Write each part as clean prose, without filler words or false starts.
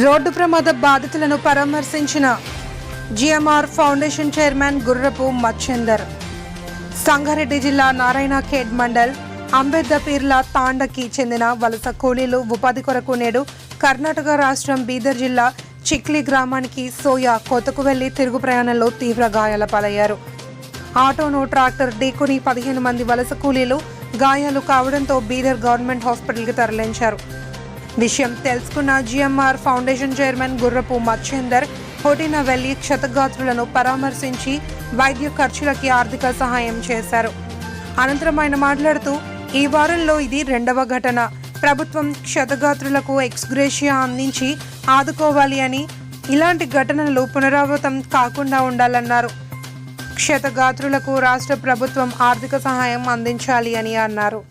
Road ప్రమాద బాధితులను పరామర్శించిన GMR foundation chairman గుర్రపు మచ్చేందర్. సంగారెడ్డి జిల్లా నారాయణఖేడ్ మండల్ అంబేద్పీర్ల తాండకి చెందిన వలస కూలీలు ఉపాధి కొరకు నేడు కర్ణాటక రాష్ట్రం బీదర్ జిల్లా చిక్లి గ్రామానికి సోయా కోతకు వెళ్లి తిరుగు ప్రయాణంలో తీవ్ర గాయాల పాలయ్యారు. ఆటోను ట్రాక్టర్ ఢీకొని 15 మంది వలస కూలీలు గాయాలు కావడంతో బీదర్ గవర్నమెంట్ హాస్పిటల్కి తరలించారు. విషయం తెలుసుకున్న జిఎంఆర్ ఫౌండేషన్ చైర్మన్ గుర్రపు మచ్చేందర్ హోటిన వెళ్లి క్షతగాత్రులను పరామర్శించి వైద్య ఖర్చులకి ఆర్థిక సహాయం చేశారు. అనంతరం ఆయన మాట్లాడుతూ, ఈ వారంలో ఇది 2వ ఘటన. ప్రభుత్వం క్షతగాత్రులకు ఎక్స్గ్రేషియా అందించి ఆదుకోవాలి అని, ఇలాంటి ఘటనలు పునరావృతం కాకుండా ఉండాలన్నారు. క్షతగాత్రులకు రాష్ట్ర ప్రభుత్వం ఆర్థిక సహాయం అందించాలి అని అన్నారు.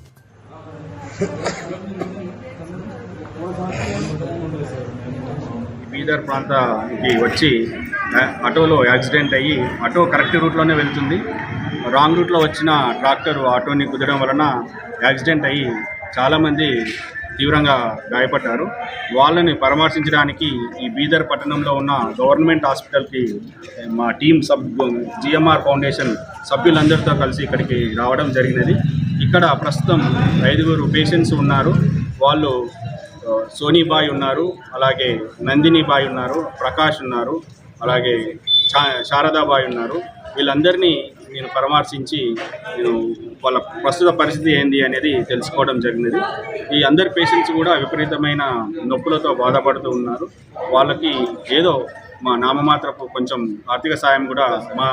బీదర్ ప్రాంతానికి వచ్చి ఆటోలో యాక్సిడెంట్ అయ్యి, ఆటో కరెక్ట్ రూట్లోనే వెళ్తుంది, రాంగ్ రూట్లో వచ్చిన ట్రాక్టర్ ఆటోని కుదరడం వలన యాక్సిడెంట్ అయ్యి చాలామంది తీవ్రంగా గాయపడ్డారు. వాళ్ళని పరామర్శించడానికి ఈ బీదర్ పట్టణంలో ఉన్న గవర్నమెంట్ హాస్పిటల్కి మా టీం జిఎంఆర్ ఫౌండేషన్ సభ్యులందరితో కలిసి ఇక్కడికి రావడం జరిగినది. ఇక్కడ ప్రస్తుతం 5 పేషెంట్స్ ఉన్నారు. వాళ్ళు సోనీబాయ్ ఉన్నారు, అలాగే నందినిబాయ్ ఉన్నారు, ప్రకాష్ ఉన్నారు, అలాగే శారదాబాయ్ ఉన్నారు. వీళ్ళందరినీ నేను పరామర్శించి వాళ్ళ ప్రస్తుత పరిస్థితి ఏంది అనేది తెలుసుకోవడం జరిగినది. ఈ అందరి పేషెంట్స్ కూడా విపరీతమైన నొప్పులతో బాధపడుతూ ఉన్నారు. వాళ్ళకి ఏదో మా నామమాత్రపు కొంచెం ఆర్థిక సాయం కూడా మా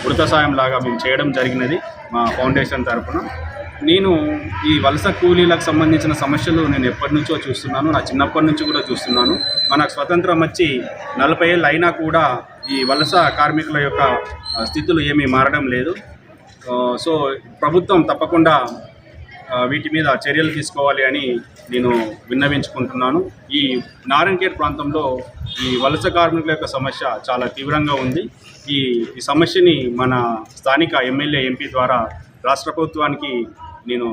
ఉడత సాయం లాగా మేము చేయడం జరిగినది మా ఫౌండేషన్ తరఫున. నేను ఈ వలస కూలీలకు సంబంధించిన సమస్యలు నేను ఎప్పటి నుంచో చూస్తున్నాను, నా చిన్నప్పటి నుంచి కూడా చూస్తున్నాను. మనకు స్వతంత్రం వచ్చి 40 ఏళ్ళు అయినా కూడా ఈ వలస కార్మికుల యొక్క స్థితులు ఏమీ మారడం లేదు. సో ప్రభుత్వం తప్పకుండా వీటి మీద చర్యలు తీసుకోవాలి అని నేను విన్నవించుకుంటున్నాను. ఈ నారాయణఖేడ్ ప్రాంతంలో ఈ వలస కార్మికుల యొక్క సమస్య చాలా తీవ్రంగా ఉంది. ఈ సమస్యని మన స్థానిక ఎమ్మెల్యే, ఎంపీ ద్వారా రాష్ట్ర ప్రభుత్వానికి నేను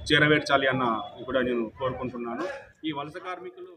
చేరవేర్చాలి అన్న కూడా నేను కోరుకుంటున్నాను. ఈ వలస కార్మికులు